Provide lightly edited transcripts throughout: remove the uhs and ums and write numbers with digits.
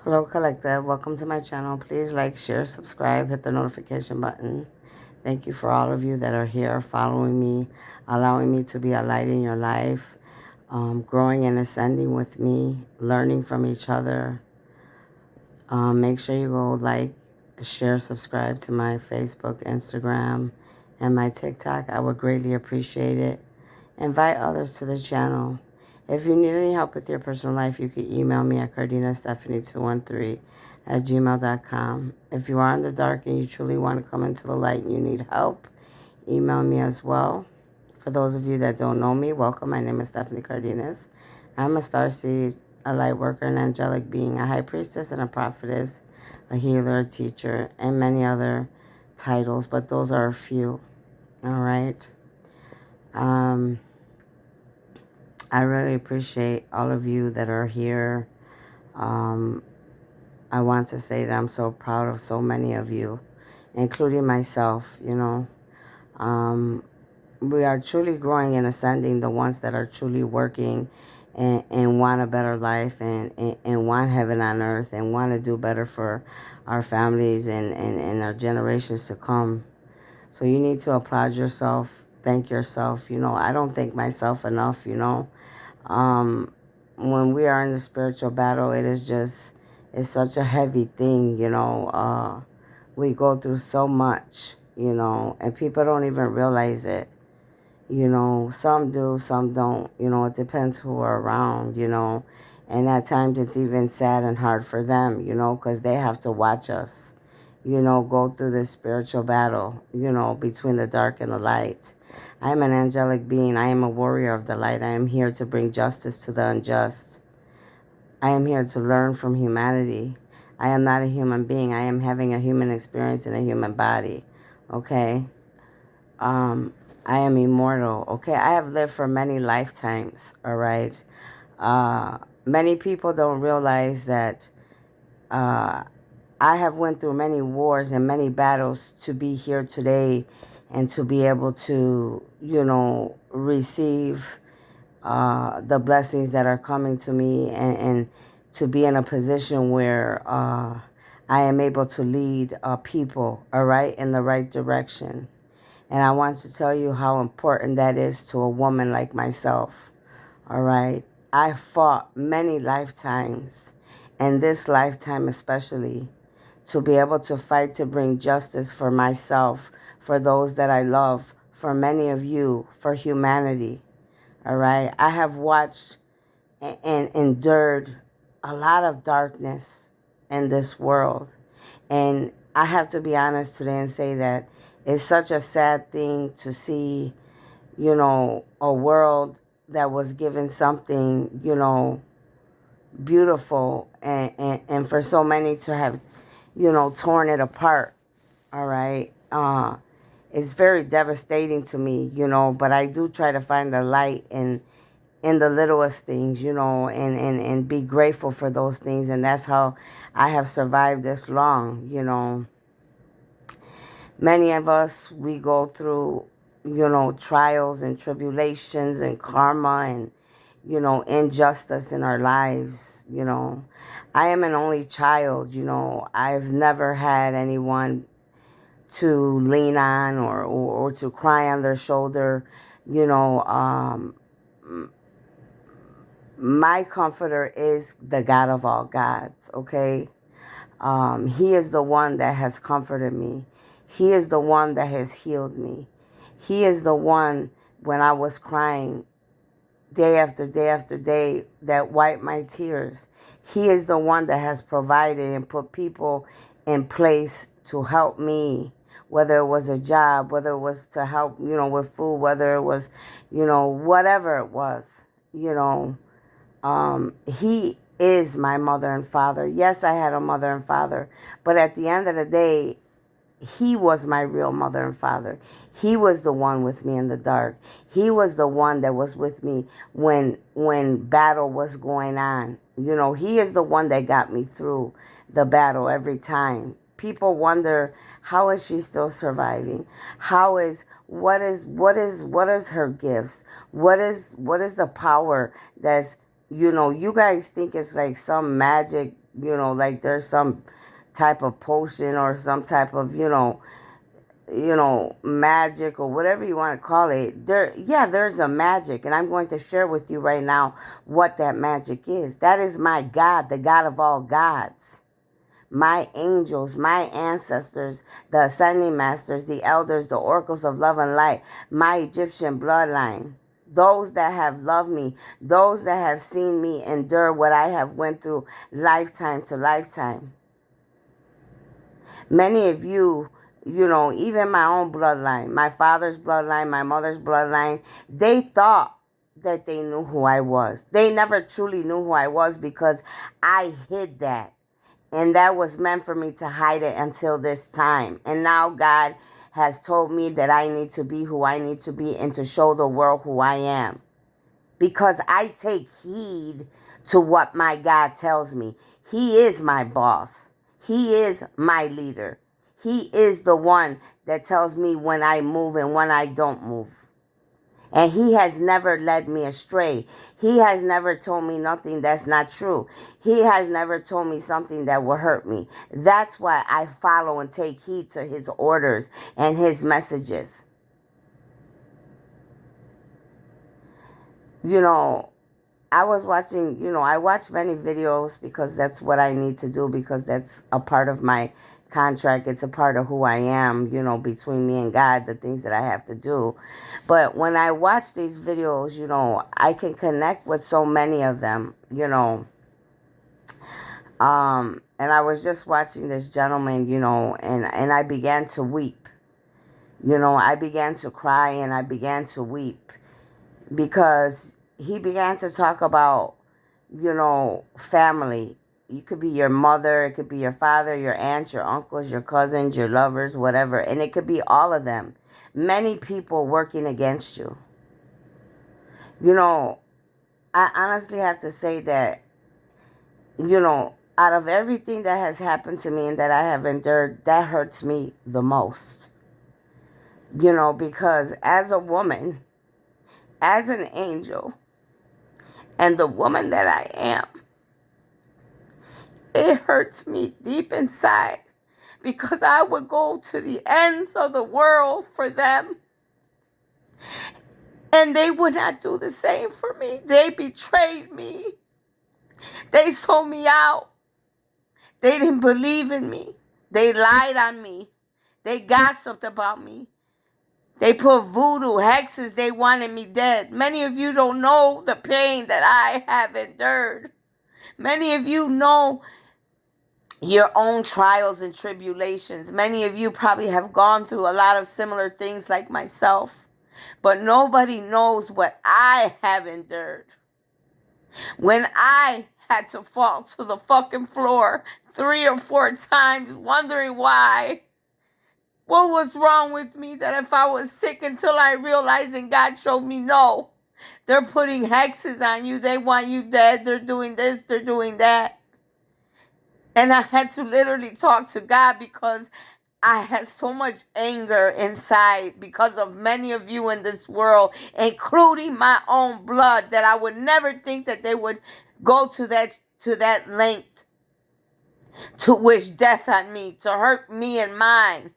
Hello, Collective. Welcome to my channel. Please like, share, subscribe, hit the notification button. Thank you for all of you that are here following me, allowing me to be a light in your life, growing and ascending with me, learning from each other. Make sure you go like, share, subscribe to my Facebook, Instagram, and my TikTok. I would greatly appreciate it. Invite others to the channel. If you need any help with your personal life, you can email me at cardinastephanie213@gmail.com. If you are in the dark and you truly want to come into the light and you need help, email me as well. For those of you that don't know me, welcome. My name is Stephanie Cardenas. I'm a starseed, a light worker, an angelic being, a high priestess, and a prophetess, a healer, a teacher, and many other titles, but those are a few. All right. I really appreciate all of you that are here. Um, I want to say that I'm so proud of so many of you, including myself, we are truly growing and ascending, the ones that are truly working and want a better life and want heaven on earth and want to do better for our families and our generations to come. So you need to applaud yourself, thank yourself. I don't thank myself enough. Um, when we are in the spiritual battle, it's such a heavy thing. We go through so much, and people don't even realize it. Some do, some don't. It depends who are around, and at times it's even sad and hard for them, because they have to watch us, go through this spiritual battle, between the dark and the light. I am an angelic being. I am a warrior of the light. I am here to bring justice to the unjust. I am here to learn from humanity. I am not a human being. I am having a human experience in a human body. Okay? I am immortal. Okay? I have lived for many lifetimes. All right? Many people don't realize that I have went through many wars and many battles to be here today and to be able to, receive the blessings that are coming to me and to be in a position where I am able to lead people, all right, in the right direction. And I want to tell you how important that is to a woman like myself, all right? I fought many lifetimes, and this lifetime especially, to be able to fight to bring justice for myself, for those that I love, for many of you, for humanity. All right. I have watched and endured a lot of darkness in this world. And I have to be honest today and say that it's such a sad thing to see, a world that was given something, beautiful and for so many to have, torn it apart. All right. It's very devastating to me, but I do try to find the light in the littlest things, and be grateful for those things. And that's how I have survived this long. Many of us, we go through, trials and tribulations and karma and, injustice in our lives. I am an only child. I've never had anyone to lean on or to cry on their shoulder. My comforter is the God of all gods, okay? He is the one that has comforted me. He is the one that has healed me. He is the one, when I was crying day after day after day, that wiped my tears. He is the one that has provided and put people in place to help me, whether it was a job, whether it was to help, with food, whether it was, whatever it was, he is my mother and father. Yes, I had a mother and father, but at the end of the day, he was my real mother and father. He was the one with me in the dark. He was the one that was with me when battle was going on. He is the one that got me through the battle every time. People wonder, how is she still surviving? What is her gifts? What is the power that's, you guys think it's like some magic, like there's some type of potion or some type of, magic or whatever you want to call it. There's a magic, and I'm going to share with you right now what that magic is. That is my God, the God of all gods. My angels, my ancestors, the ascending masters, the elders, the oracles of love and light, my Egyptian bloodline, those that have loved me, those that have seen me endure what I have went through lifetime to lifetime. Many of you, even my own bloodline, my father's bloodline, my mother's bloodline, they thought that they knew who I was. They never truly knew who I was because I hid that. And that was meant for me to hide it until this time. And now God has told me that I need to be who I need to be and to show the world who I am. Because I take heed to what my God tells me. He is my boss. He is my leader. He is the one that tells me when I move and when I don't move. And he has never led me astray. He has never told me nothing that's not true. He has never told me something that will hurt me. That's why I follow and take heed to his orders and his messages. I was watching, I watch many videos because that's what I need to do, because that's a part of my contract. It's a part of who I am, between me and God, the things that I have to do. But when I watch these videos, I can connect with so many of them, and I was just watching this gentleman, and I began to weep. I began to cry and I began to weep because he began to talk about, family. You could be your mother, it could be your father, your aunts, your uncles, your cousins, your lovers, whatever. And it could be all of them. Many people working against you. I honestly have to say that, out of everything that has happened to me and that I have endured, that hurts me the most. Because as a woman, as an angel, and the woman that I am, it hurts me deep inside because I would go to the ends of the world for them, and they would not do the same for me. They betrayed me. They sold me out. They didn't believe in me. They lied on me. They gossiped about me. They put voodoo, hexes. They wanted me dead. Many of you don't know the pain that I have endured. Many of you know your own trials and tribulations. Many of you probably have gone through a lot of similar things like myself. But nobody knows what I have endured. When I had to fall to the fucking floor 3 or 4 times wondering why. What was wrong with me that if I was sick until I realized and God showed me no. They're putting hexes on you. They want you dead. They're doing this. They're doing that. And I had to literally talk to God because I had so much anger inside because of many of you in this world, including my own blood, that I would never think that they would go to that length to wish death on me, to hurt me and mine.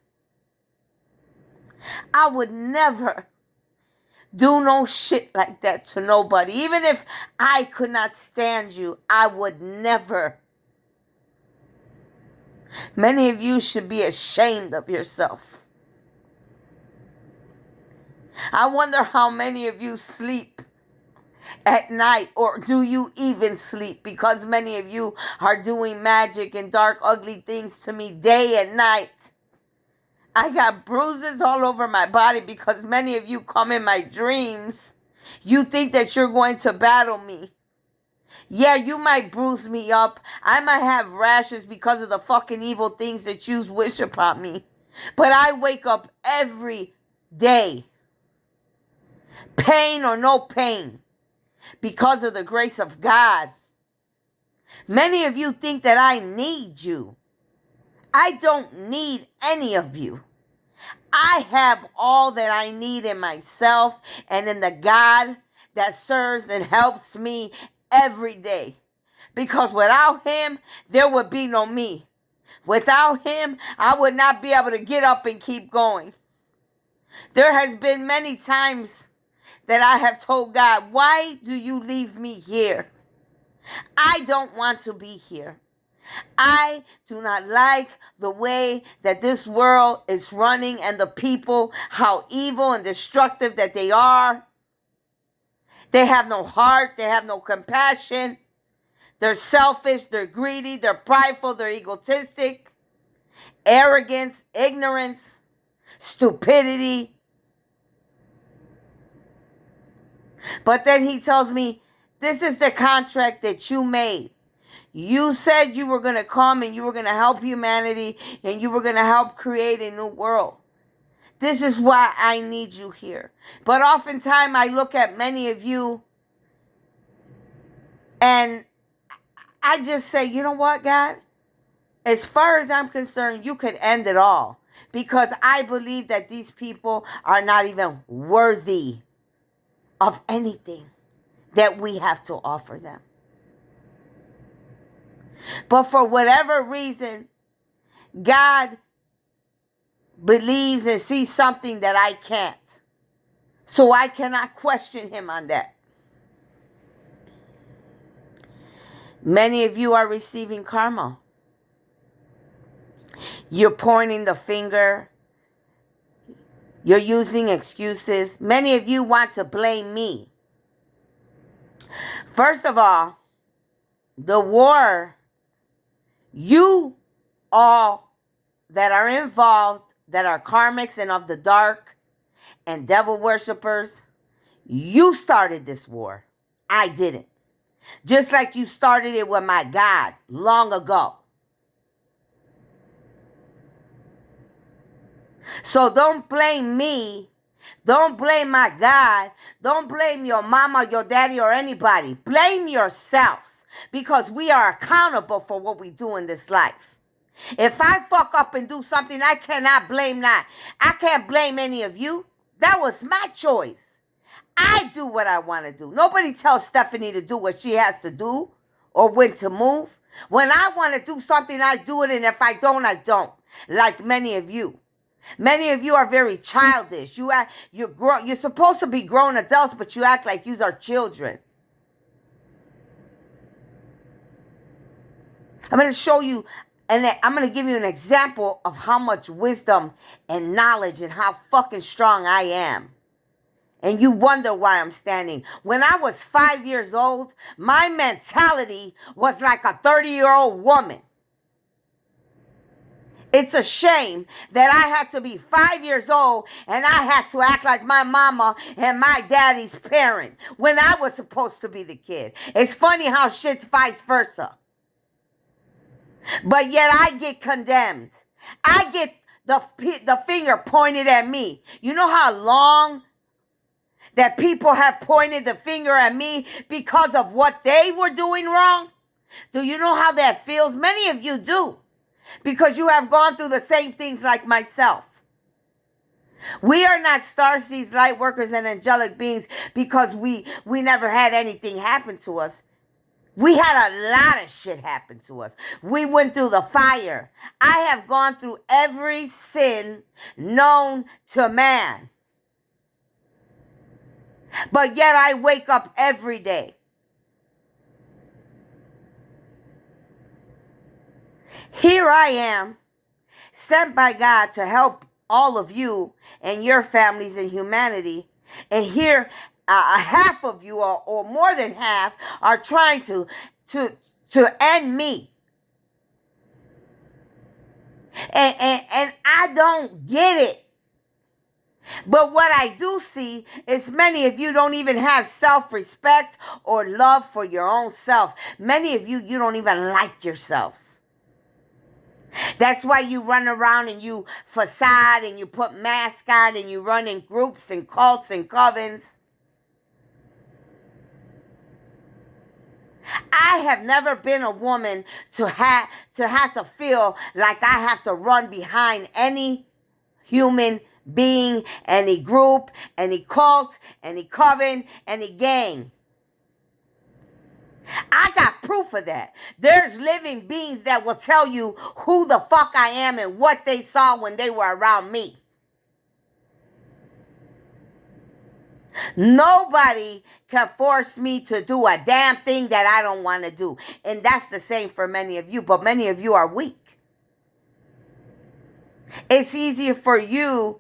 I would never do no shit like that to nobody. Even if I could not stand you, I would never. Many of you should be ashamed of yourself. I wonder how many of you sleep at night, or do you even sleep? Because many of you are doing magic and dark, ugly things to me day and night. I got bruises all over my body because many of you come in my dreams. You think that you're going to battle me. Yeah, you might bruise me up. I might have rashes because of the fucking evil things that you wish upon me. But I wake up every day, pain or no pain, because of the grace of God. Many of you think that I need you. I don't need any of you. I have all that I need in myself and in the God that serves and helps me every day. Because without him, there would be no me. Without him, I would not be able to get up and keep going. There has been many times that I have told God, why do you leave me here? I don't want to be here. I do not like the way that this world is running and the people, how evil and destructive that they are. They have no heart. They have no compassion. They're selfish. They're greedy. They're prideful. They're egotistic. Arrogance, ignorance, stupidity. But then he tells me, this is the contract that you made. You said you were going to come and you were going to help humanity and you were going to help create a new world. This is why I need you here. But oftentimes I look at many of you and I just say, you know what, God? As far as I'm concerned, you could end it all. Because I believe that these people are not even worthy of anything that we have to offer them. But for whatever reason, God believes and sees something that I can't. So I cannot question him on that. Many of you are receiving karma. You're pointing the finger. You're using excuses. Many of you want to blame me. First of all, the war, you all that are involved, that are karmics and of the dark and devil worshippers, you started this war. I didn't. Just like you started it with my God long ago. So don't blame me. Don't blame my God. Don't blame your mama, your daddy, or anybody. Blame yourselves, because we are accountable for what we do in this life. If I fuck up and do something, I cannot blame that. I can't blame any of you. That was my choice. I do what I want to do. Nobody tells Stephanie to do what she has to do or when to move. When I want to do something, I do it, and if I don't, I don't. Like many of you. Many of you are very childish. You're supposed to be grown adults, but you act like you are children. I'm going to show you, and I'm going to give you an example of how much wisdom and knowledge and how fucking strong I am. And you wonder why I'm standing. When I was 5 years old, my mentality was like a 30-year-old woman. It's a shame that I had to be 5 years old and I had to act like my mama and my daddy's parent when I was supposed to be the kid. It's funny how shit's vice versa. But yet I get condemned. I get the finger pointed at me. You know how long that people have pointed the finger at me because of what they were doing wrong? Do you know how that feels? Many of you do. Because you have gone through the same things like myself. We are not starseeds, light workers, and angelic beings because we never had anything happen to us. We had a lot of shit happen to us. We went through the fire. I have gone through every sin known to man. But yet I wake up every day. Here I am, sent by God to help all of you and your families and humanity. And here, half of you, or more than half, are trying to end me. And I don't get it. But what I do see is many of you don't even have self-respect or love for your own self. Many of you don't even like yourselves. That's why you run around and you facade and you put masks on and you run in groups and cults and covens. I have never been a woman to have to feel like I have to run behind any human being, any group, any cult, any coven, any gang. I got proof of that. There's living beings that will tell you who the fuck I am and what they saw when they were around me. Nobody can force me to do a damn thing that I don't want to do. And that's the same for many of you, but many of you are weak. It's easier for you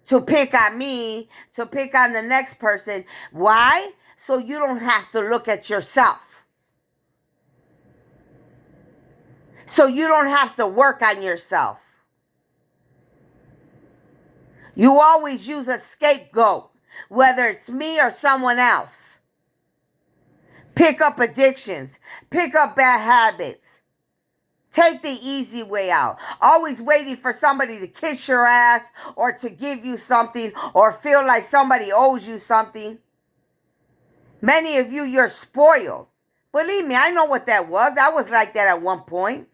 to pick on me, to pick on the next person. Why? So you don't have to look at yourself. So you don't have to work on yourself. You always use a scapegoat, whether it's me or someone else. Pick up addictions. Pick up bad habits. Take the easy way out. Always waiting for somebody to kiss your ass or to give you something or feel like somebody owes you something. Many of you, you're spoiled. Believe me, I know what that was. I was like that at one point.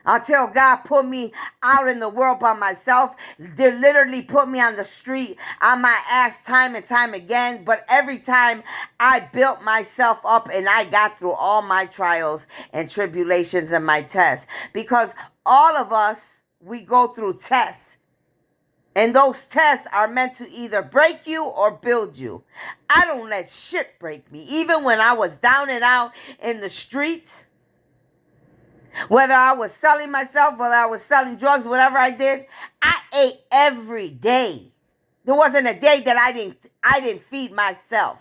Until God put me out in the world by myself. They literally put me on the street on my ass time and time again. But every time I built myself up and I got through all my trials and tribulations and my tests. Because all of us, we go through tests. And those tests are meant to either break you or build you. I don't let shit break me. Even when I was down and out in the streets, whether I was selling myself, whether I was selling drugs, whatever I did, I ate every day. There wasn't a day that I didn't feed myself.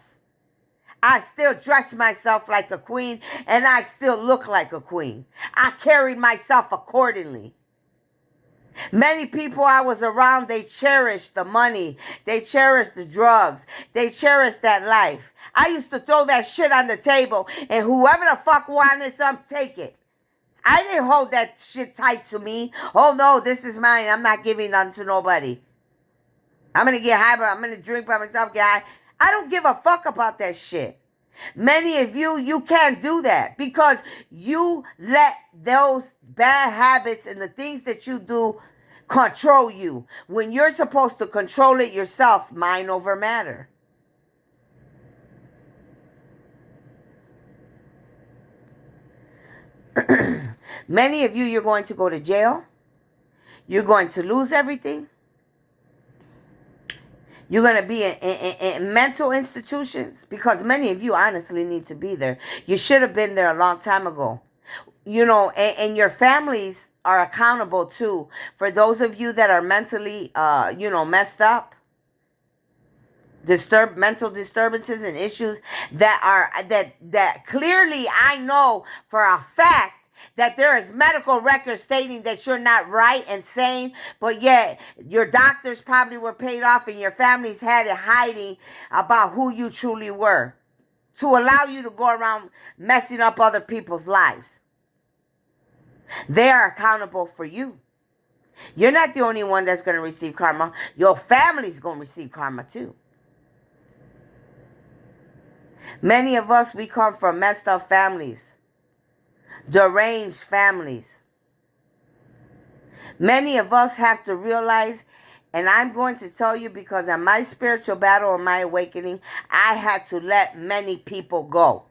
I still dressed myself like a queen, and I still look like a queen. I carried myself accordingly. Many people I was around, they cherished the money. They cherished the drugs. They cherished that life. I used to throw that shit on the table, and whoever the fuck wanted some, take it. I didn't hold that shit tight to me. Oh, no, this is mine. I'm not giving none to nobody. I'm going to get high, but I'm going to drink by myself, get high. I don't give a fuck about that shit. Many of you, you can't do that because you let those bad habits and the things that you do control you. When you're supposed to control it yourself, mind over matter. Many of you, you're going to go to jail. You're going to lose everything. You're going to be in mental institutions because many of you honestly need to be there. You should have been there a long time ago. You know, and your families are accountable too. For those of you that are mentally, messed up, mental disturbances and issues that clearly I know for a fact that there is medical records stating that you're not right and sane, but yet your doctors probably were paid off and your families had it hiding about who you truly were to allow you to go around messing up other people's lives. They are accountable for you. You're not the only one that's going to receive karma. Your family's going to receive karma too. Many of us, we come from messed up families. Deranged families. Many of us have to realize, and I'm going to tell you because in my spiritual battle and my awakening, I had to let many people go.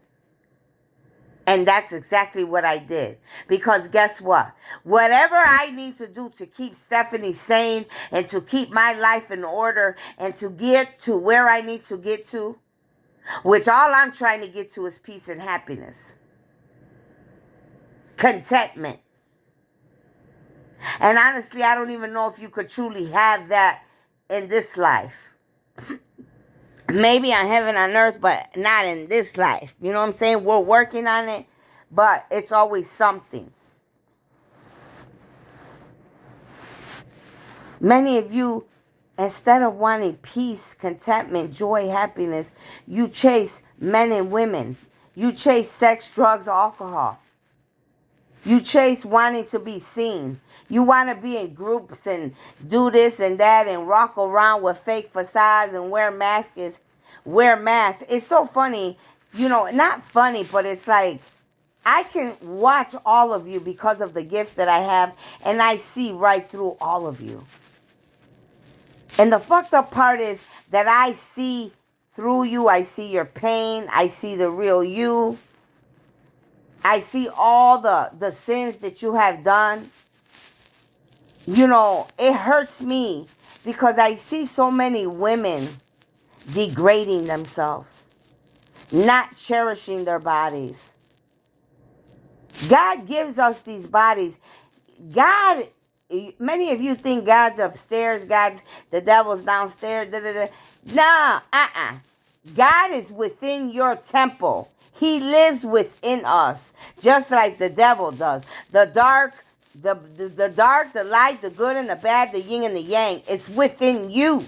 And that's exactly what I did. Because guess what? Whatever I need to do to keep Stephanie sane and to keep my life in order and to get to where I need to get to, which all I'm trying to get to is peace and happiness. Contentment. And honestly, I don't even know if you could truly have that in this life. Maybe on heaven on earth, but not in this life. You know what I'm saying? We're working on it, but it's always something. Many of you, instead of wanting peace, contentment, joy, happiness, you chase men and women. You chase sex, drugs, alcohol. You chase wanting to be seen. You want to be in groups and do this and that and rock around with fake facades and wear masks. It's so funny, not funny, but it's like I can watch all of you because of the gifts that I have, and I see right through all of you. And the fucked up part is that I see through you. I see your pain. I see the real you. I see all the sins that you have done. You know, it hurts me because I see so many women degrading themselves, not cherishing their bodies. God gives us these bodies. God, many of you think God's upstairs, the devil's downstairs. Da, da, da. Nah, God is within your temple. He lives within us, just like the devil does. The dark, the dark, the light, the good and the bad, the yin and the yang, it's within you.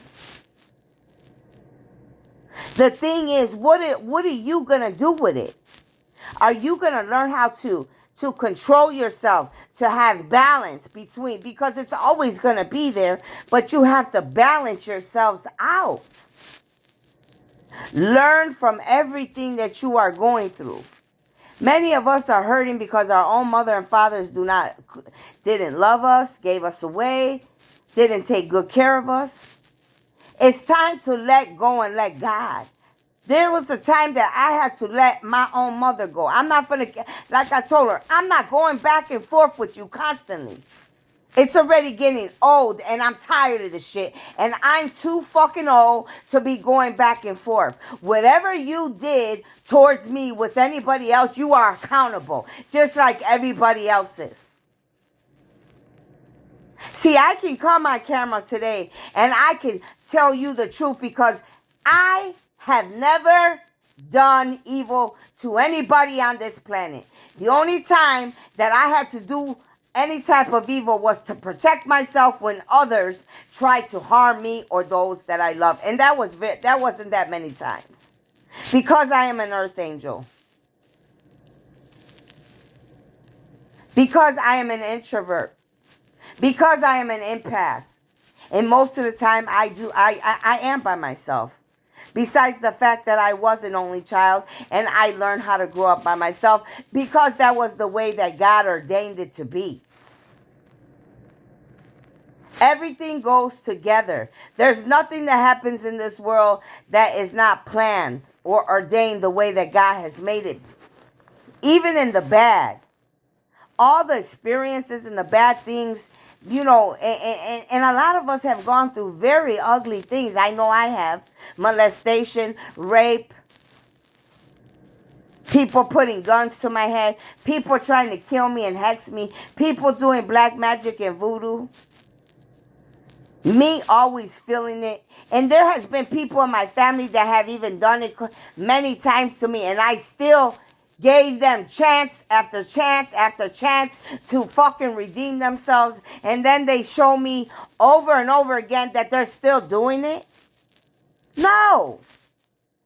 The thing is, what are you gonna do with it? Are you gonna learn how to control yourself, to have balance between, because it's always gonna be there, but you have to balance yourselves out. Learn from everything that you are going through. Many of us are hurting because our own mother and fathers didn't love us, gave us away, didn't take good care of us. It's time to let go and let God. There was a time that I had to let my own mother go. I'm not going to, like I told her, I'm not going back and forth with you constantly. It's already getting old and I'm tired of this shit. And I'm too fucking old to be going back and forth. Whatever you did towards me with anybody else, you are accountable. Just like everybody else is. See, I can come on camera today and I can tell you the truth because I have never done evil to anybody on this planet. The only time that I had to do any type of evil was to protect myself when others tried to harm me or those that I love. And that wasn't that many times. Because I am an earth angel. Because I am an introvert. Because I am an empath. And most of the time I am by myself. Besides the fact that I was an only child and I learned how to grow up by myself because that was the way that God ordained it to be. Everything goes together. There's nothing that happens in this world that is not planned or ordained the way that God has made it. Even in the bad. All the experiences and the bad things, you know, and a lot of us have gone through very ugly things. I know I have. Molestation, rape, people putting guns to my head, people trying to kill me and hex me, people doing black magic and voodoo. Me always feeling it. And there has been people in my family that have even done it many times to me, and I still gave them chance after chance after chance to fucking redeem themselves. And then they show me over and over again that they're still doing it. No.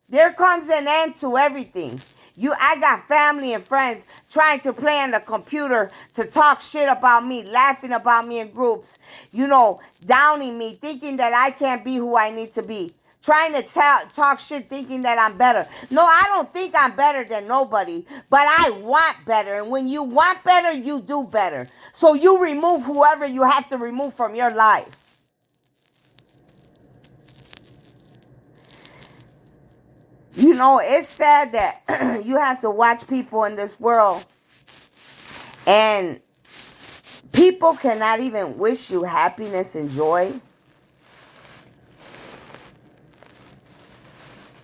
There comes an end to everything. I got family and friends trying to play on the computer to talk shit about me, laughing about me in groups, you know, downing me, thinking that I can't be who I need to be. Trying to talk shit thinking that I'm better. No, I don't think I'm better than nobody, but I want better. And when you want better, you do better. So you remove whoever you have to remove from your life. You know, it's sad that you have to watch people in this world and people cannot even wish you happiness and joy.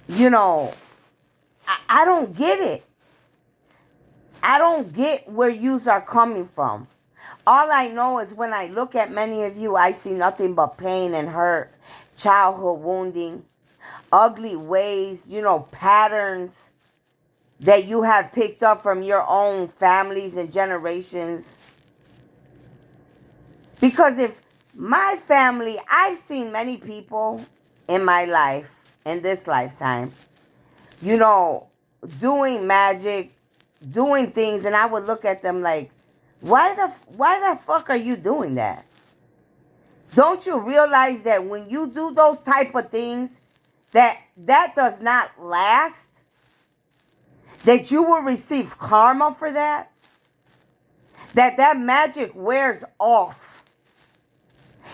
You know, I don't get it. I don't get where yous are coming from. All I know is when I look at many of you, I see nothing but pain and hurt, childhood wounding, ugly ways, you know, patterns that you have picked up from your own families and generations. Because if my family, I've seen many people in my life, in this lifetime, you know, doing magic, doing things, and I would look at them like, why the fuck are you doing that? Don't you realize that when you do those type of things, that does not last? That you will receive karma for that? That magic wears off.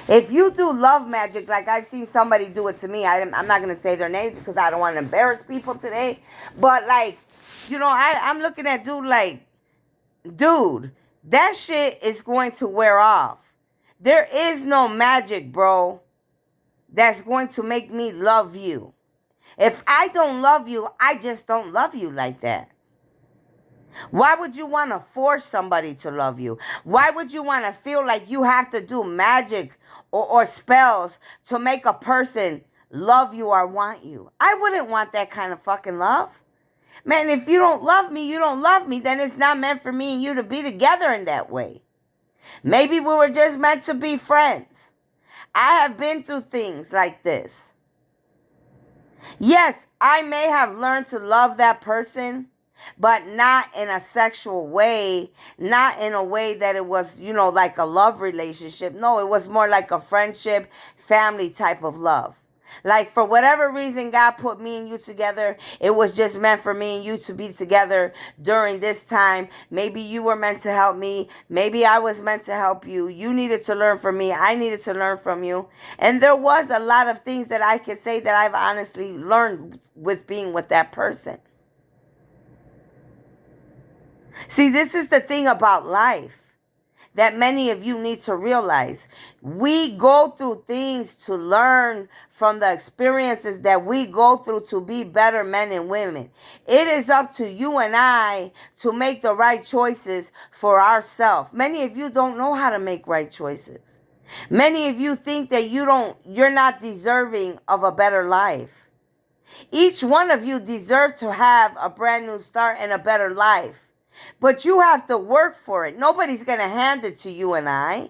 If you do love magic, like I've seen somebody do it to me, I'm not going to say their names because I don't want to embarrass people today. But like, you know, I'm looking at dude like, dude, that shit is going to wear off. There is no magic, bro, that's going to make me love you. If I don't love you, I just don't love you like that. Why would you want to force somebody to love you? Why would you want to feel like you have to do magic or spells to make a person love you or want you? I wouldn't want that kind of fucking love. Man, if you don't love me, you don't love me. Then it's not meant for me and you to be together in that way. Maybe we were just meant to be friends. I have been through things like this. Yes, I may have learned to love that person, but not in a sexual way, not in a way that it was, like a love relationship. No, it was more like a friendship, family type of love. Like, for whatever reason, God put me and you together. It was just meant for me and you to be together during this time. Maybe you were meant to help me. Maybe I was meant to help you. You needed to learn from me. I needed to learn from you. And there was a lot of things that I could say that I've honestly learned with being with that person. See, this is the thing about life that many of you need to realize. We go through things to learn from the experiences that we go through to be better men and women. It is up to you and I to make the right choices for ourselves. Many of you don't know how to make right choices. Many of you think that you're not deserving of a better life. Each one of you deserves to have a brand new start and a better life. But you have to work for it. Nobody's going to hand it to you and I.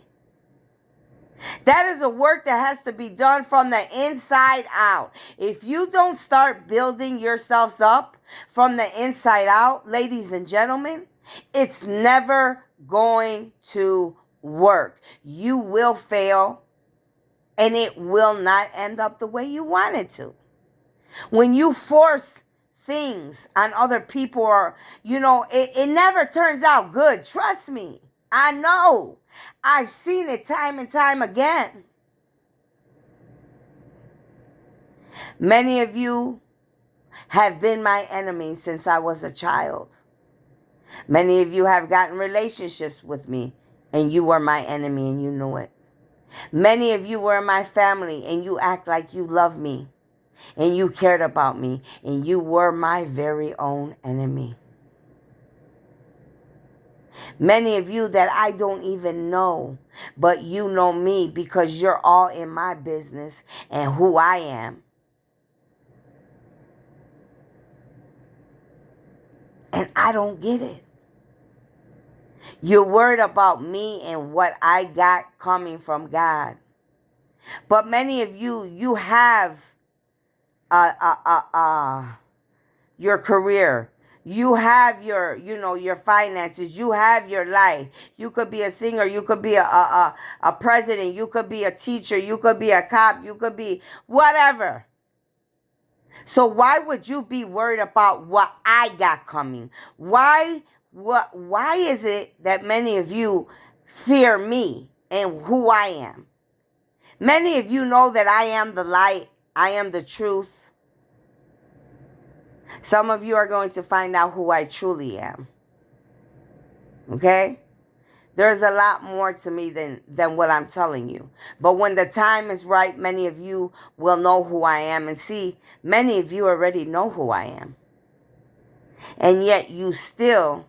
That is a work that has to be done from the inside out. If you don't start building yourselves up from the inside out, ladies and gentlemen, it's never going to work. You will fail, and it will not end up the way you want it to. When you force things on other people, or it never turns out good. Trust me, I know. I've seen it time and time again. Many of you have been my enemy since I was a child. Many of you have gotten relationships with me and you were my enemy and you knew it. Many of you were my family and you act like you love me and you cared about me, and you were my very own enemy. Many of you that I don't even know, but you know me because you're all in my business and who I am. And I don't get it. You're worried about me and what I got coming from God. But many of you have your career. You have your finances. You have your life. You could be a singer. You could be a president. You could be a teacher. You could be a cop. You could be whatever. So why would you be worried about what I got coming? Why is it that many of you fear me and who I am? Many of you know that I am the light. I am the truth. Some of you are going to find out who I truly am. Okay? There's a lot more to me than what I'm telling you. But when the time is right, many of you will know who I am. And see, many of you already know who I am. And yet you still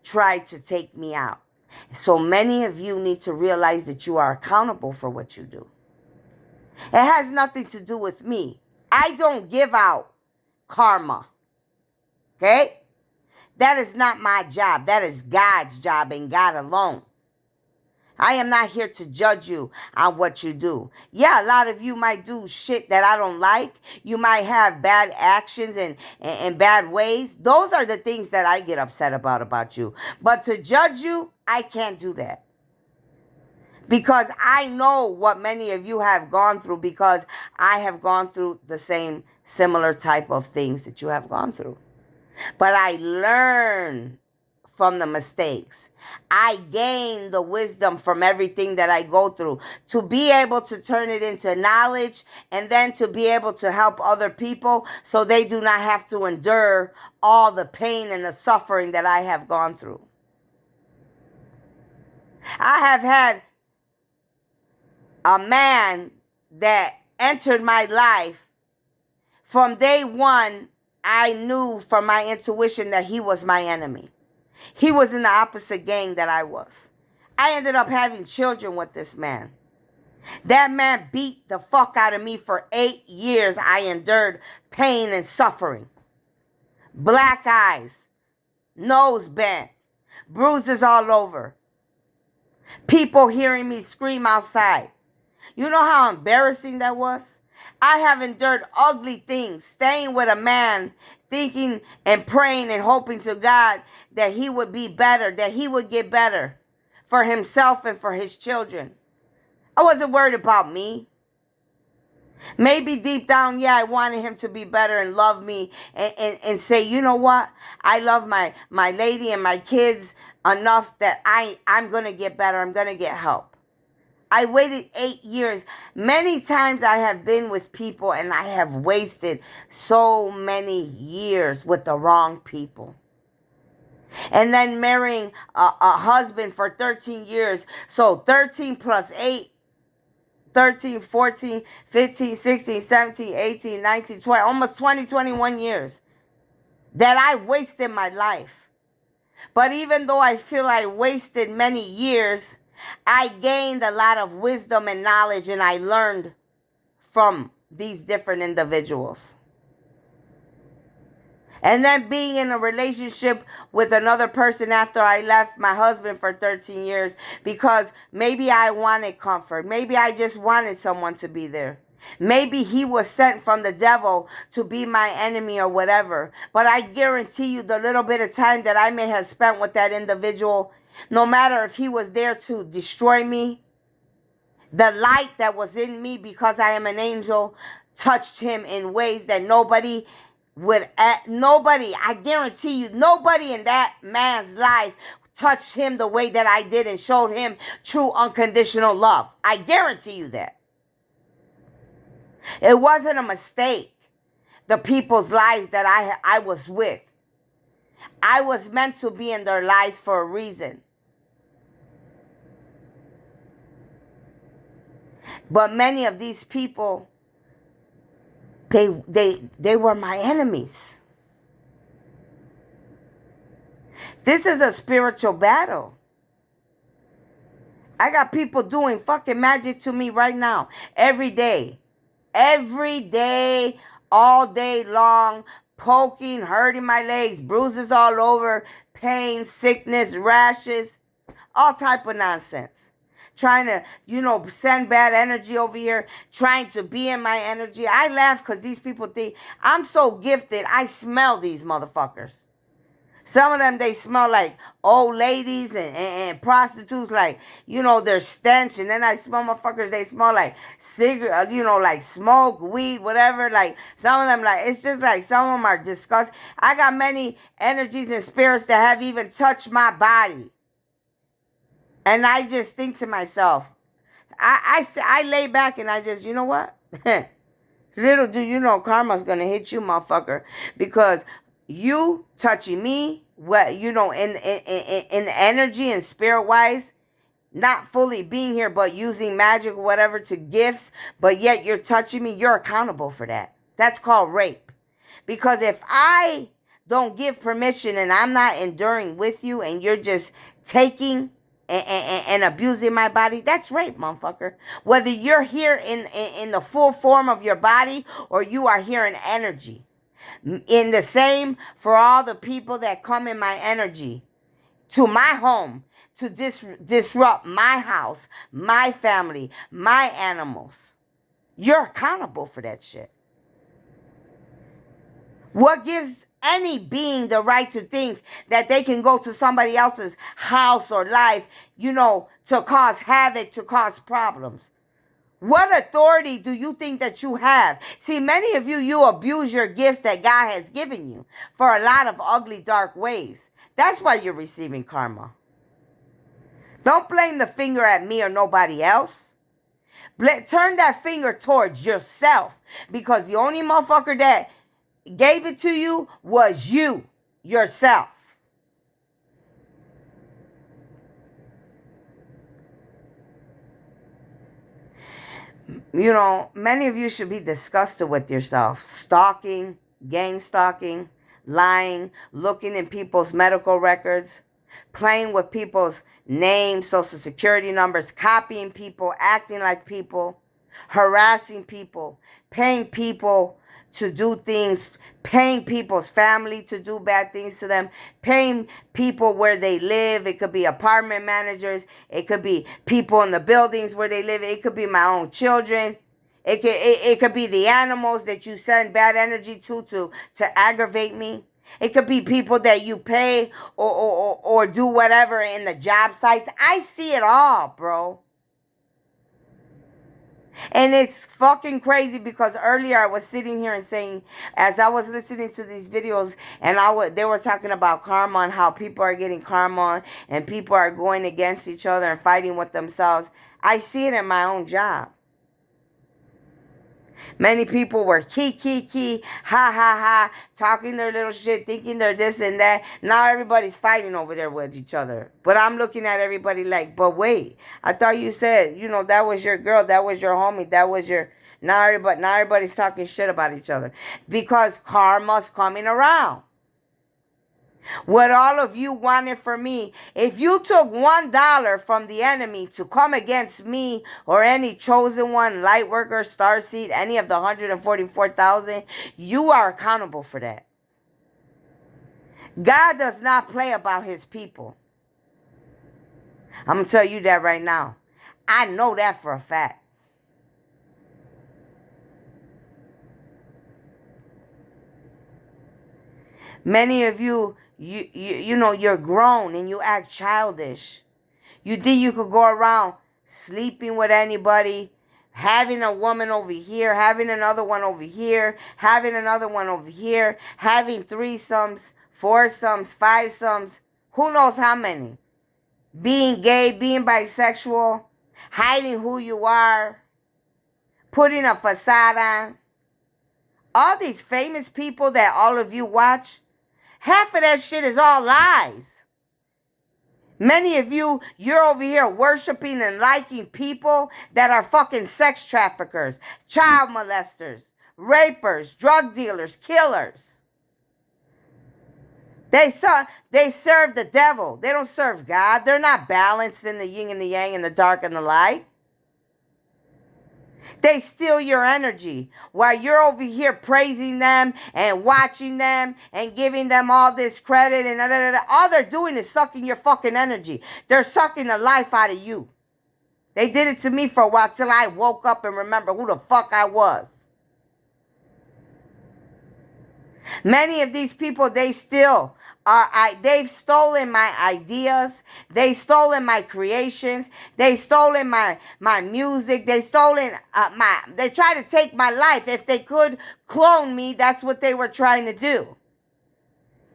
try to take me out. So many of you need to realize that you are accountable for what you do. It has nothing to do with me. I don't give out karma. Okay? That is not my job. That is God's job and God alone. I am not here to judge you on what you do. Yeah, a lot of you might do shit that I don't like. You might have bad actions and bad ways. Those are the things that I get upset about you. But to judge you, I can't do that. Because I know what many of you have gone through, because I have gone through the same similar type of things that you have gone through. But I learn from the mistakes. I gain the wisdom from everything that I go through to be able to turn it into knowledge, and then to be able to help other people so they do not have to endure all the pain and the suffering that I have gone through. I have had a man that entered my life. From day one, I knew from my intuition that he was my enemy. He was in the opposite gang that I was. I ended up having children with this man. That man beat the fuck out of me for 8 years. I endured pain and suffering. Black eyes, nose bent, bruises all over. People hearing me scream outside. You know how embarrassing that was? I have endured ugly things, staying with a man, thinking and praying and hoping to God that he would be better, that he would get better for himself and for his children. I wasn't worried about me. Maybe deep down, yeah, I wanted him to be better and love me and say, you know what? I love my lady and my kids enough that I'm going to get better. I'm going to get help. I waited 8 years. Many times I have been with people and I have wasted so many years with the wrong people. And then marrying a husband for 13 years. So 13 plus 8. 13, 14, 15, 16, 17, 18, 19, 20, almost 20, 21 years that I wasted my life. But even though I feel I wasted many years, I gained a lot of wisdom and knowledge, and I learned from these different individuals. And then being in a relationship with another person after I left my husband for 13 years because maybe I wanted comfort. Maybe I just wanted someone to be there. Maybe he was sent from the devil to be my enemy or whatever. But I guarantee you the little bit of time that I may have spent with that individual, no matter if he was there to destroy me, the light that was in me because I am an angel touched him in ways that nobody, I guarantee you, nobody in that man's life touched him the way that I did and showed him true unconditional love. I guarantee you that. It wasn't a mistake, the people's lives that I was with. I was meant to be in their lives for a reason. But many of these people, they were my enemies. This is a spiritual battle. I got people doing fucking magic to me right now. Every day. Every day. All day long. Poking, hurting my legs. Bruises all over. Pain, sickness, rashes. All type of nonsense. Trying to, send bad energy over here. Trying to be in my energy. I laugh because these people think I'm so gifted. I smell these motherfuckers. Some of them, they smell like old ladies and prostitutes, like, their stench. And then I smell motherfuckers, they smell like cigarette, like smoke, weed, whatever. Like, some of them, like, it's just like some of them are disgusting. I got many energies and spirits that have even touched my body. And I just think to myself, I lay back and I just, you know what? Little do you know, karma's going to hit you, motherfucker. Because you touching me, in energy and spirit wise, not fully being here, but using magic or whatever to gifts, but yet you're touching me, you're accountable for that. That's called rape. Because if I don't give permission and I'm not enduring with you and you're just taking and abusing my body, that's rape, motherfucker. Whether you're here in the full form of your body or you are here in energy. In the same for all the people that come in my energy to my home to disrupt my house, my family, my animals. You're accountable for that shit. What gives any being the right to think that they can go to somebody else's house or life, to cause havoc, to cause problems? What authority do you think that you have? See, many of you abuse your gifts that God has given you for a lot of ugly, dark ways. That's why you're receiving karma. Don't blame the finger at me or nobody else. Turn that finger towards yourself, because the only motherfucker that gave it to you was you, yourself. You know, many of you should be disgusted with yourself. Stalking, gang stalking, lying, looking in people's medical records, playing with people's names, social security numbers, copying people, acting like people, harassing people, paying people to do things, paying people's family to do bad things to them, paying people where they live. It could be apartment managers. It could be people in the buildings where they live. It could be my own children. It could be the animals that you send bad energy to aggravate me. It could be people that you pay or do whatever in the job sites. I see it all, bro. And it's fucking crazy because earlier I was sitting here and saying, as I was listening to these videos, and they were talking about karma and how people are getting karma and people are going against each other and fighting with themselves. I see it in my own job. Many people were key, ha, ha, ha, talking their little shit, thinking they're this and that. Now everybody's fighting over there with each other. But I'm looking at everybody like, but wait, I thought you said, you know, that was your girl, that was your homie, that was your... Now everybody's talking shit about each other. Because karma's coming around. What all of you wanted for me, if you took $1 from the enemy to come against me or any chosen one, light worker, starseed, any of the 144,000, you are accountable for that. God does not play about his people. I'm going to tell you that right now. I know that for a fact. Many of you, you know, you're grown and you act childish. You think you could go around sleeping with anybody, having a woman over here, having another one over here, having another one over here, having threesomes, foursomes, fivesomes, who knows how many. Being gay, being bisexual, hiding who you are, putting a facade on. All these famous people that all of you watch, half of that shit is all lies. Many of you, you're over here worshiping and liking people that are fucking sex traffickers, child molesters, rapers, drug dealers, killers. They serve the devil. They don't serve God. They're not balanced in the yin and the yang and the dark and the light. They steal your energy while you're over here praising them and watching them and giving them all this credit and all they're doing is sucking your fucking energy. They're sucking the life out of you. They did it to me for a while till I woke up and remember who the fuck I was. Many of these people, they've stolen my ideas. They've stolen my creations. They've stolen my music. They tried to take my life. If they could clone me, that's what they were trying to do.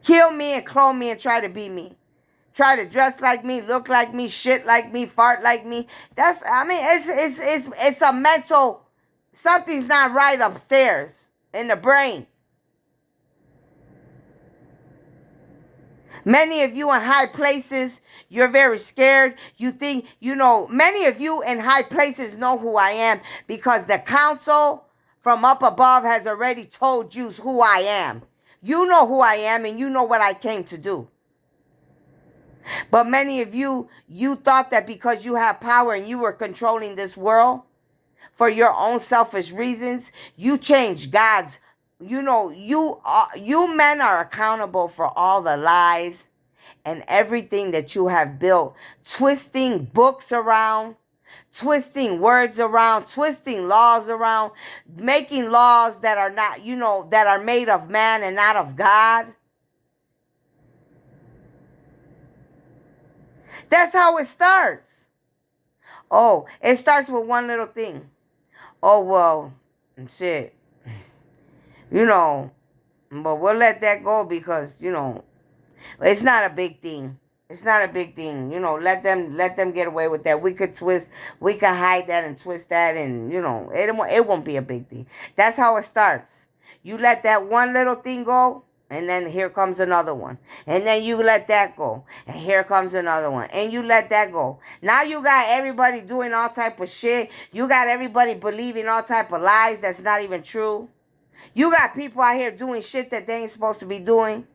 Kill me and clone me and try to be me. Try to dress like me, look like me, shit like me, fart like me. It's a mental, something's not right upstairs in the brain. Many of you in high places, you're very scared. You think, many of you in high places know who I am because the council from up above has already told you who I am. You know who I am and you know what I came to do. But many of you, you thought that because you have power and you were controlling this world for your own selfish reasons, you changed God's. You men are accountable for all the lies and everything that you have built, twisting books around, twisting words around, twisting laws around, making laws that are not, that are made of man and not of God. That's how it starts. Oh, it starts with one little thing. Oh, well, shit. But we'll let that go because, it's not a big thing. It's not a big thing. Let them get away with that. We could hide that and twist that and, it won't be a big thing. That's how it starts. You let that one little thing go And then here comes another one. And then you let that go. And here comes another one. And you let that go. Now you got everybody doing all type of shit. You got everybody believing all type of lies that's not even true. You got people out here doing shit that they ain't supposed to be doing.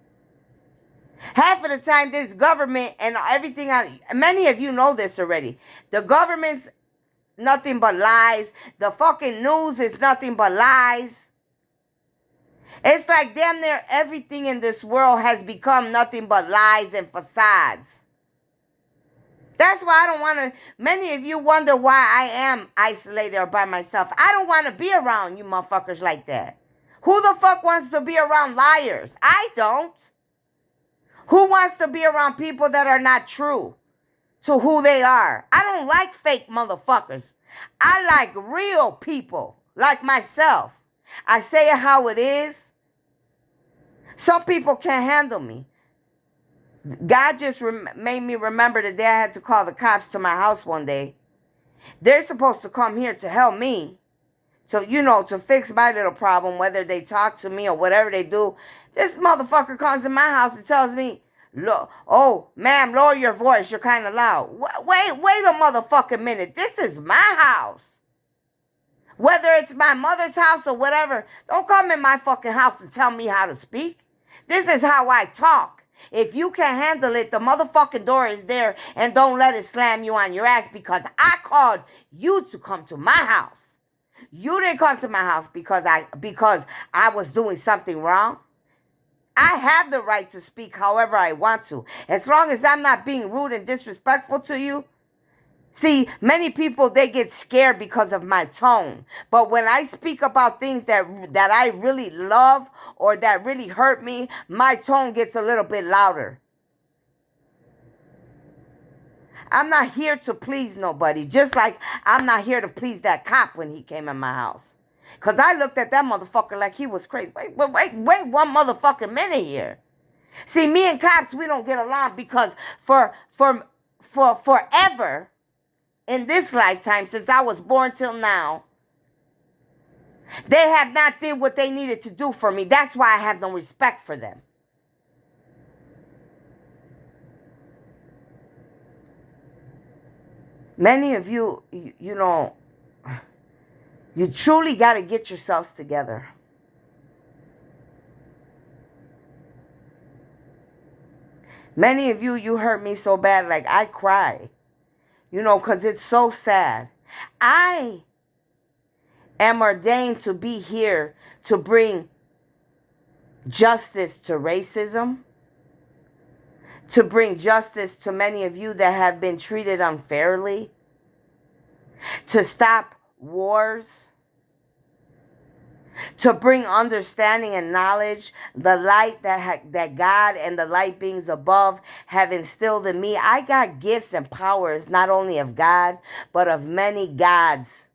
Half of the time, this government and everything, many of you know this already. The government's nothing but lies. The fucking news is nothing but lies. It's like damn near everything in this world has become nothing but lies and facades. That's why I don't want to. Many of you wonder why I am isolated or by myself. I don't want to be around you motherfuckers like that. Who the fuck wants to be around liars? I don't. Who wants to be around people that are not true to who they are? I don't like fake motherfuckers. I like real people like myself. I say it how it is. Some people can't handle me. God just made me remember the day I had to call the cops to my house one day. They're supposed to come here to help me. So, to fix my little problem, whether they talk to me or whatever they do. This motherfucker comes in my house and tells me, "Look, oh, ma'am, lower your voice. You're kind of loud." Wait a motherfucking minute. This is my house. Whether it's my mother's house or whatever, don't come in my fucking house and tell me how to speak. This is how I talk. If you can't handle it, the motherfucking door is there, and don't let it slam you on your ass because I called you to come to my house. You didn't come to my house because I was doing something wrong. I have the right to speak however I want to, as long as I'm not being rude and disrespectful to you. See, many people, they get scared because of my tone. But when I speak about things that I really love or that really hurt me, my tone gets a little bit louder. I'm not here to please nobody, just like I'm not here to please that cop when he came in my house. Because I looked at that motherfucker like he was crazy. Wait one motherfucking minute here. See, me and cops, we don't get along because for forever, in this lifetime, since I was born till now, they have not did what they needed to do for me. That's why I have no respect for them. Many of you, you truly got to get yourselves together. Many of you hurt me so bad, like I cry, because it's so sad. I am ordained to be here to bring justice to racism, to bring justice to many of you that have been treated unfairly, to stop wars, to bring understanding and knowledge, the light that God and the light beings above have instilled in me. I got gifts and powers not only of God, but of many gods,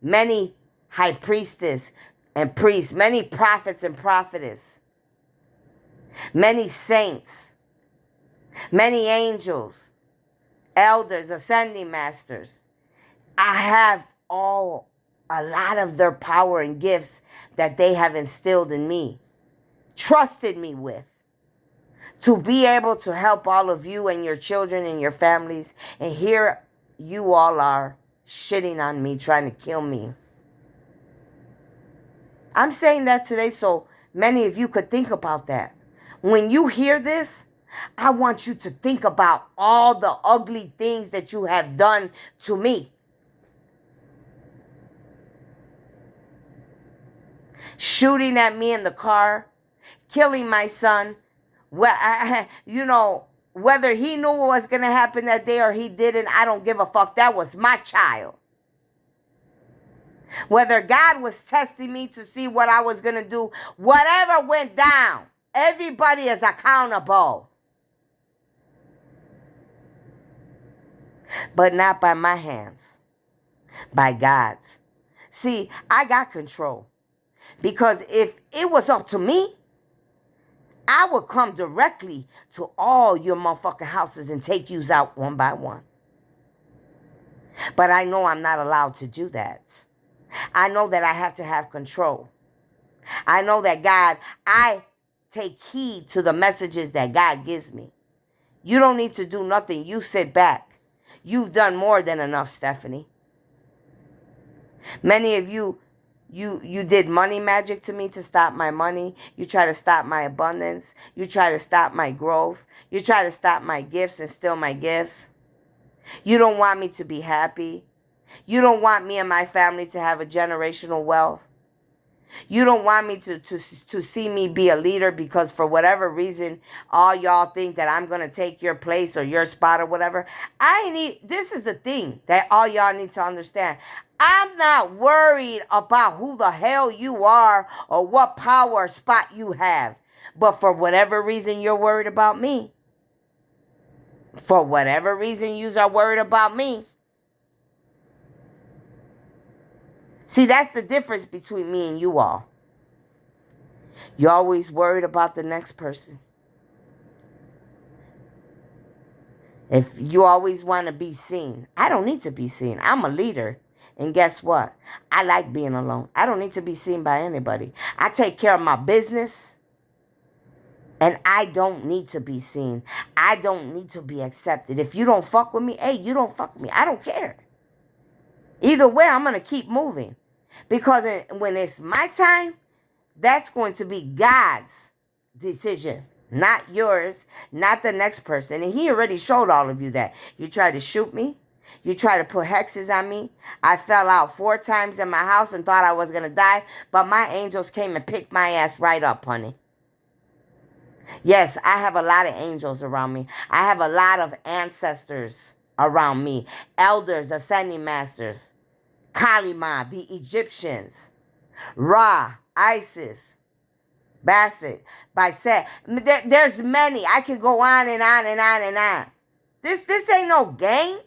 many high priestess and priests, many prophets and prophetess, many saints, many angels, elders, ascending masters. I have a lot of their power and gifts that they have instilled in me, trusted me with, to be able to help all of you and your children and your families. And here you all are shitting on me, trying to kill me. I'm saying that today so many of you could think about that. When you hear this, I want you to think about all the ugly things that you have done to me. Shooting at me in the car, killing my son. Whether he knew what was going to happen that day or he didn't, I don't give a fuck. That was my child. Whether God was testing me to see what I was going to do, whatever went down, everybody is accountable. But not by my hands, by God's. See, I got control. Because if it was up to me, I would come directly to all your motherfucking houses and take yous out one by one. But I know I'm not allowed to do that. I know that I have to have control. I know that God, I take heed to the messages that God gives me. You don't need to do nothing. You sit back. You've done more than enough, Stephanie. Many of you did money magic to me to stop my money. You try to stop my abundance. You try to stop my growth. You try to stop my gifts and steal my gifts. You don't want me to be happy. You don't want me and my family to have a generational wealth. You don't want me to see me be a leader because for whatever reason, all y'all think that I'm going to take your place or your spot or whatever. This is the thing that all y'all need to understand. I'm not worried about who the hell you are or what power or spot you have. But for whatever reason, you're worried about me. For whatever reason, you are worried about me. See, that's the difference between me and you all. You're always worried about the next person. If you always want to be seen, I don't need to be seen. I'm a leader. And guess what? I like being alone. I don't need to be seen by anybody. I take care of my business. And I don't need to be seen. I don't need to be accepted. If you don't fuck with me, hey, you don't fuck with me. I don't care. Either way, I'm going to keep moving. Because when it's my time, that's going to be God's decision. Not yours, not the next person. And he already showed all of you that. You tried to shoot me. You tried to put hexes on me. I fell out 4 times in my house and thought I was going to die. But my angels came and picked my ass right up, honey. Yes, I have a lot of angels around me. I have a lot of ancestors around me. Elders, ascending masters. Kalima, the Egyptians. Ra, Isis. Basset, Biset. There's many. I could go on and on and on and on. This ain't no game.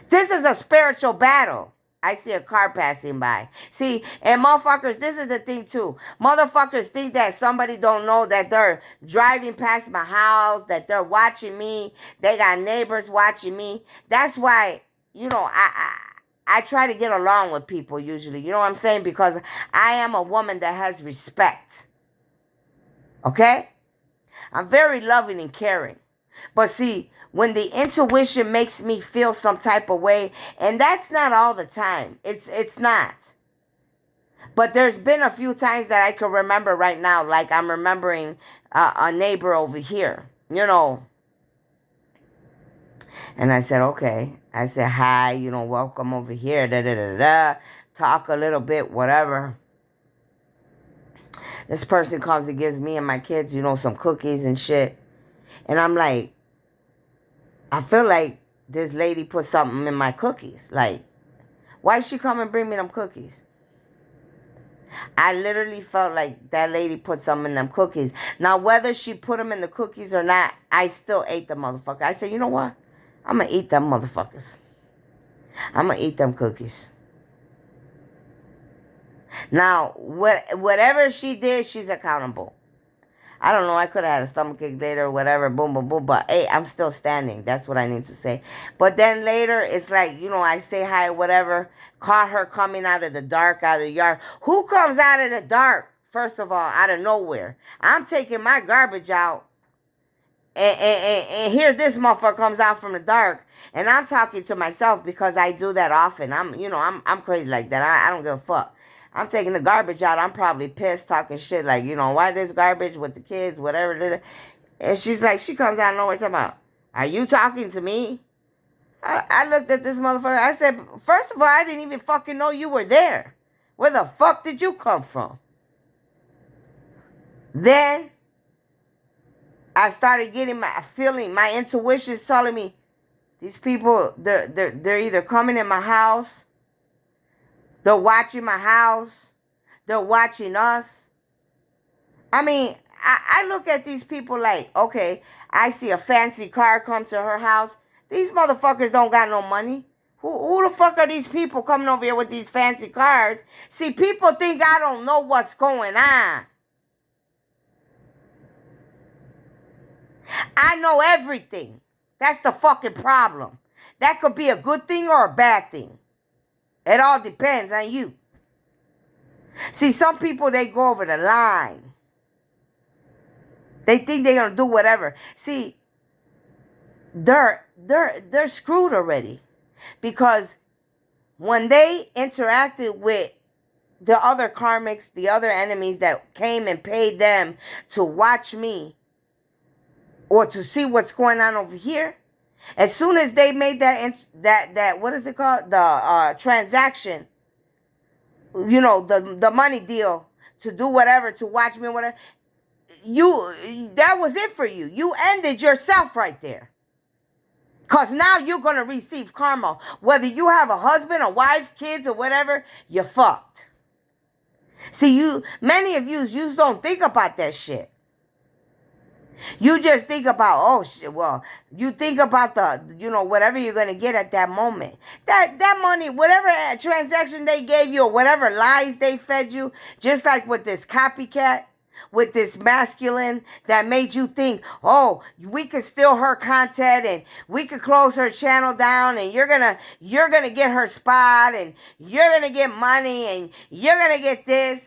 This is a spiritual battle. I see a car passing by. See, and motherfuckers, this is the thing too. Motherfuckers think that somebody don't know that they're driving past my house, that they're watching me. They got neighbors watching me. That's why, I try to get along with people usually. You know what I'm saying? Because I am a woman that has respect. Okay? I'm very loving and caring. But see, when the intuition makes me feel some type of way, and that's not all the time. It's not. But there's been a few times that I can remember right now. Like I'm remembering a neighbor over here. And I said, okay. I said, hi, welcome over here. Talk a little bit, whatever. This person comes and gives me and my kids, some cookies and shit. And I'm like, I feel like this lady put something in my cookies. Like, why she come and bring me them cookies? I literally felt like that lady put something in them cookies. Now, whether she put them in the cookies or not, I still ate the motherfucker. I said, you know what? I'm going to eat them motherfuckers. I'm going to eat them cookies. Now, whatever she did, she's accountable. I don't know. I could have had a stomachache later or whatever. Boom, boom, boom. But, hey, I'm still standing. That's what I need to say. But then later, it's like, I say hi, whatever. Caught her coming out of the dark, out of the yard. Who comes out of the dark, first of all, out of nowhere? I'm taking my garbage out. And here this motherfucker comes out from the dark. And I'm talking to myself because I do that often. I'm crazy like that. I don't give a fuck. I'm taking the garbage out. I'm probably pissed, talking shit like, why this garbage with the kids, whatever. And she's like, she comes out of nowhere talking about, are you talking to me? I looked at this motherfucker. I said, first of all, I didn't even fucking know you were there. Where the fuck did you come from? Then I started getting my feeling, my intuition is telling me, these people, they're either coming in my house, they're watching my house, they're watching us. I mean, I look at these people like, okay, I see a fancy car come to her house. These motherfuckers don't got no money. Who the fuck are these people coming over here with these fancy cars? See, people think I don't know what's going on. I know everything. That's the fucking problem. That could be a good thing or a bad thing. It all depends on you. See, some people, they go over the line. They think they're gonna do whatever. See, they're screwed already, because when they interacted with the other karmics, the other enemies that came and paid them to watch me or to see what's going on over here, as soon as they made that what is it called, the transaction, you know, the money deal to do whatever, to watch me, whatever, that was it for you. You ended yourself right there. Because now you're going to receive karma. Whether you have a husband, a wife, kids, or whatever, you're fucked. See, many of you don't think about that shit. You just think about, oh shit, well, you think about whatever you're going to get at that moment. That money, whatever transaction they gave you or whatever lies they fed you, just like with this copycat, with this masculine that made you think, oh, we could steal her content and we could close her channel down, and you're gonna get her spot, and you're gonna get money, and you're gonna get this.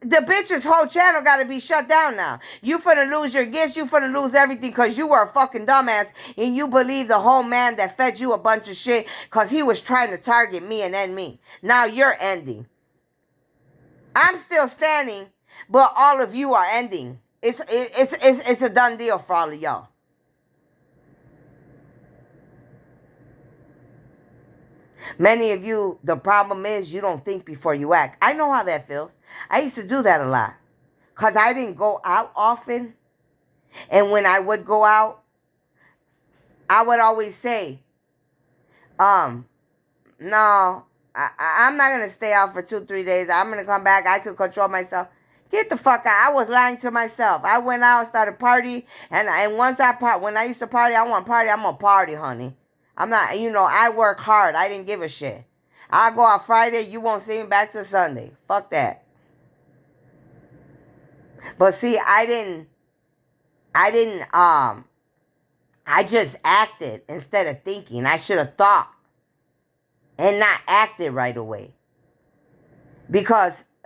The bitch's whole channel got to be shut down now. You finna lose your gifts. You finna lose everything because you were a fucking dumbass and you believe the whole man that fed you a bunch of shit because he was trying to target me and end me. Now you're ending. I'm still standing, but all of you are ending. It's a done deal for all of y'all. Many of you, the problem is you don't think before you act. I know how that feels. I used to do that a lot because I didn't go out often. And when I would go out, I would always say, no, I'm not going to stay out for 2-3 days. I'm going to come back. I could control myself. Get the fuck out. I was lying to myself. I went out, started party, and once when I used to party, I want to party. I'm going to party, honey. I'm not, I work hard. I didn't give a shit. I'll go out Friday. You won't see me back till Sunday. Fuck that. But see, I just acted instead of thinking. I should have thought and not acted right away.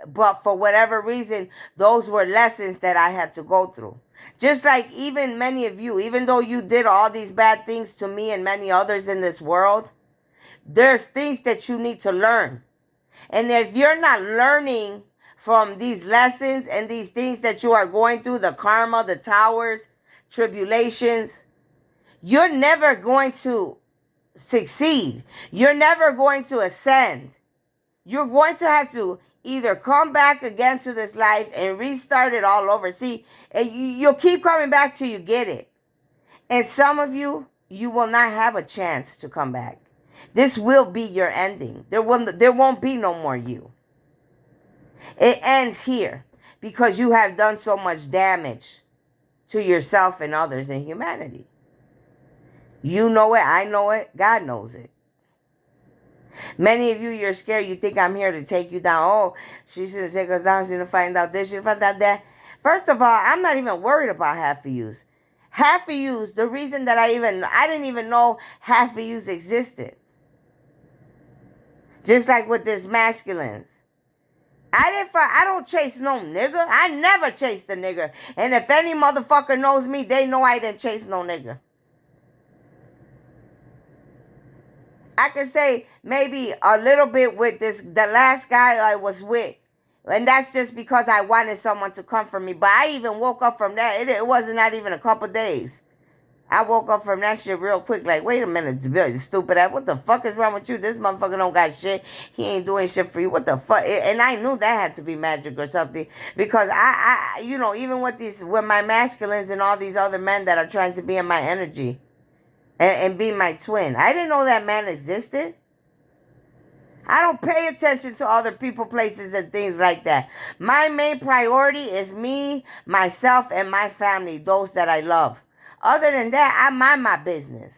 But for whatever reason, those were lessons that I had to go through. Just like even many of you, even though you did all these bad things to me and many others in this world, there's things that you need to learn. And if you're not learning from these lessons and these things that you are going through, the karma, the towers, tribulations, you're never going to succeed. You're never going to ascend. You're going to have to either come back again to this life and restart it all over. See, you'll keep coming back till you get it. And some of you will not have a chance to come back. This will be your ending. There won't be no more you. It ends here because you have done so much damage to yourself and others and humanity. You know it, I know it, God knows it. Many of you, you're scared. You think I'm here to take you down. Oh, she's going to take us down. She's going to find out this. She's going to find out that. First of all, I'm not even worried about half of yous. Half of yous, the reason that I didn't even know half of yous existed. Just like with this masculines. I don't chase no nigga. I never chased a nigga. And if any motherfucker knows me, they know I didn't chase no nigga. I could say maybe a little bit with the last guy I was with. And that's just because I wanted someone to comfort me. But I even woke up from that. It wasn't not even a couple days. I woke up from that shit real quick. Like, wait a minute, stupid ass. What the fuck is wrong with you? This motherfucker don't got shit. He ain't doing shit for you. What the fuck? And I knew that had to be magic or something. Because I even with my masculines and all these other men that are trying to be in my energy. And be my twin. I didn't know that man existed. I don't pay attention to other people, places, and things like that. My main priority is me, myself, and my family, those that I love. Other than that, I mind my business.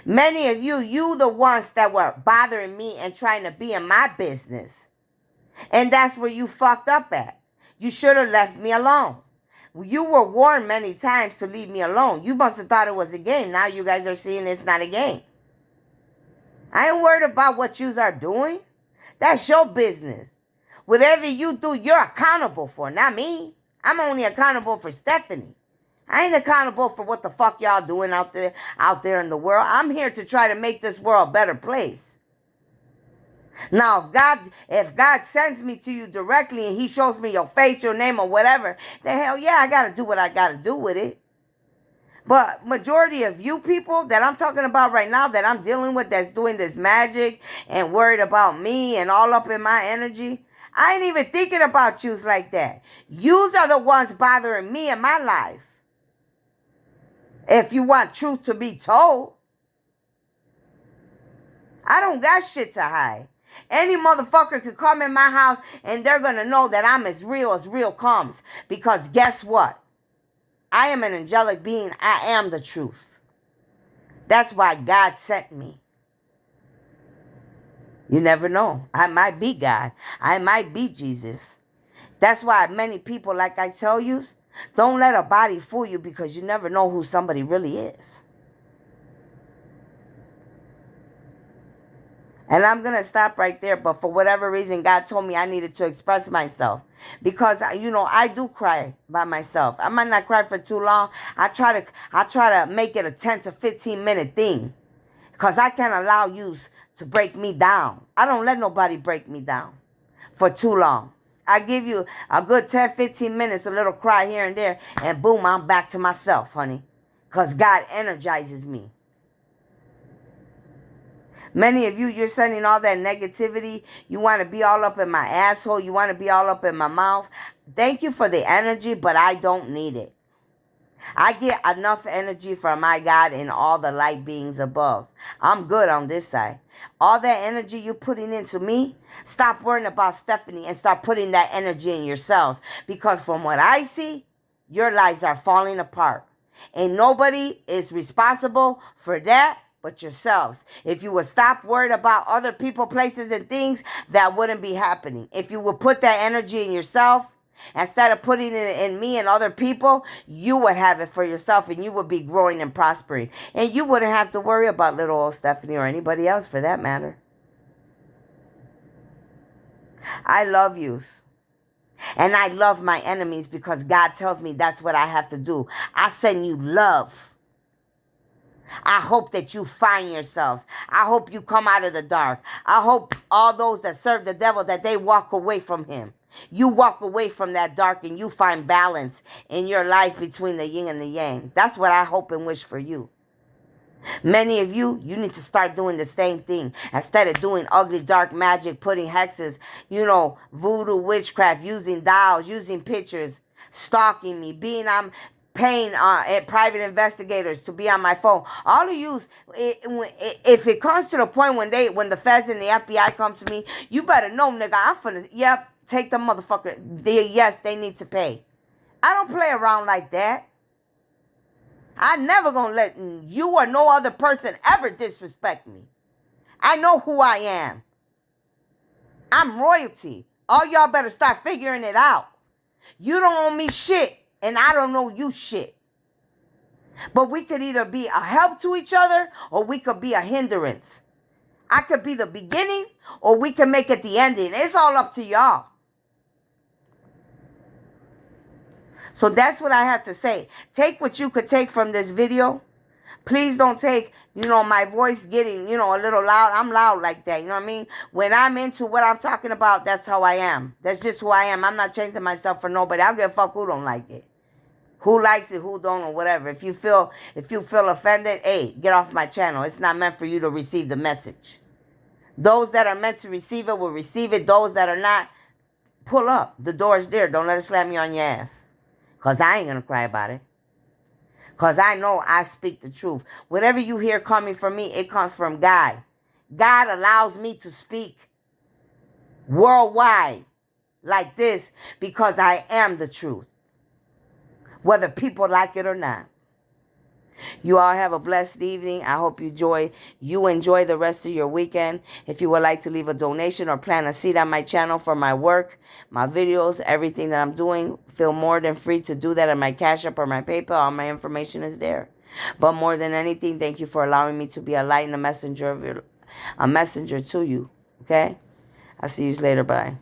Many of you the ones that were bothering me and trying to be in my business. And that's where you fucked up at. You should have left me alone. You were warned many times to leave me alone. You must have thought it was a game. Now you guys are seeing it's not a game. I ain't worried about what yous are doing. That's your business. Whatever you do, you're accountable for, not me. I'm only accountable for Stephanie. I ain't accountable for what the fuck y'all doing out there in the world. I'm here to try to make this world a better place. Now, if God sends me to you directly and he shows me your face, your name, or whatever, then hell yeah, I got to do what I got to do with it. But majority of you people that I'm talking about right now, that I'm dealing with, that's doing this magic and worried about me and all up in my energy, I ain't even thinking about yous like that. Yous are the ones bothering me in my life. If you want truth to be told, I don't got shit to hide. Any motherfucker could come in my house and they're going to know that I'm as real comes. Because guess what? I am an angelic being. I am the truth. That's why God sent me. You never know. I might be God. I might be Jesus. That's why many people, like I tell you, don't let a body fool you, because you never know who somebody really is. And I'm going to stop right there. But for whatever reason, God told me I needed to express myself. Because, I do cry by myself. I might not cry for too long. I try to make it a 10 to 15 minute thing. Because I can't allow you to break me down. I don't let nobody break me down for too long. I give you a good 10, 15 minutes, a little cry here and there. And boom, I'm back to myself, honey. Because God energizes me. Many of you, you're sending all that negativity. You want to be all up in my asshole. You want to be all up in my mouth. Thank you for the energy, but I don't need it. I get enough energy from my God and all the light beings above. I'm good on this side. All that energy you're putting into me, stop worrying about Stephanie and start putting that energy in yourselves. Because from what I see, your lives are falling apart. And nobody is responsible for that but yourselves. If you would stop worrying about other people, places, and things, that wouldn't be happening. If you would put that energy in yourself, instead of putting it in me and other people, you would have it for yourself and you would be growing and prospering. And you wouldn't have to worry about little old Stephanie or anybody else for that matter. I love you. And I love my enemies because God tells me that's what I have to do. I send you love. I hope that you find yourselves. I hope you come out of the dark. I hope all those that serve the devil, that they walk away from him. You walk away from that dark and you find balance in your life between the yin and the yang. That's what I hope and wish for you. Many of you, you need to start doing the same thing. Instead of doing ugly dark magic, putting hexes, voodoo, witchcraft, using dolls, using pictures, stalking me, paying private investigators to be on my phone. All of you, if it comes to the point when the feds and the FBI come to me, you better know, nigga, I'm finna, take the motherfucker. Yes, they need to pay. I don't play around like that. I never gonna let you or no other person ever disrespect me. I know who I am. I'm royalty. All y'all better start figuring it out. You don't owe me shit, and I don't know you shit. But we could either be a help to each other, or we could be a hindrance. I could be the beginning, or we can make it the ending. It's all up to y'all. So that's what I have to say. Take what you could take from this video. Please don't take, my voice getting, a little loud. I'm loud like that, you know what I mean? When I'm into what I'm talking about, that's how I am. That's just who I am. I'm not changing myself for nobody. I don't give a fuck who don't like it. Who likes it, who don't, or whatever. If you feel offended, hey, get off my channel. It's not meant for you to receive the message. Those that are meant to receive it will receive it. Those that are not, pull up. The door's there. Don't let it slam you on your ass. Because I ain't going to cry about it. Because I know I speak the truth. Whatever you hear coming from me, it comes from God. God allows me to speak worldwide like this because I am the truth. Whether people like it or not. You all have a blessed evening. I hope you enjoy the rest of your weekend. If you would like to leave a donation or plant a seed on my channel for my work, my videos, everything that I'm doing, feel more than free to do that on my Cash App or my PayPal. All my information is there. But more than anything, thank you for allowing me to be a light and a messenger to you. Okay? I'll see you later. Bye.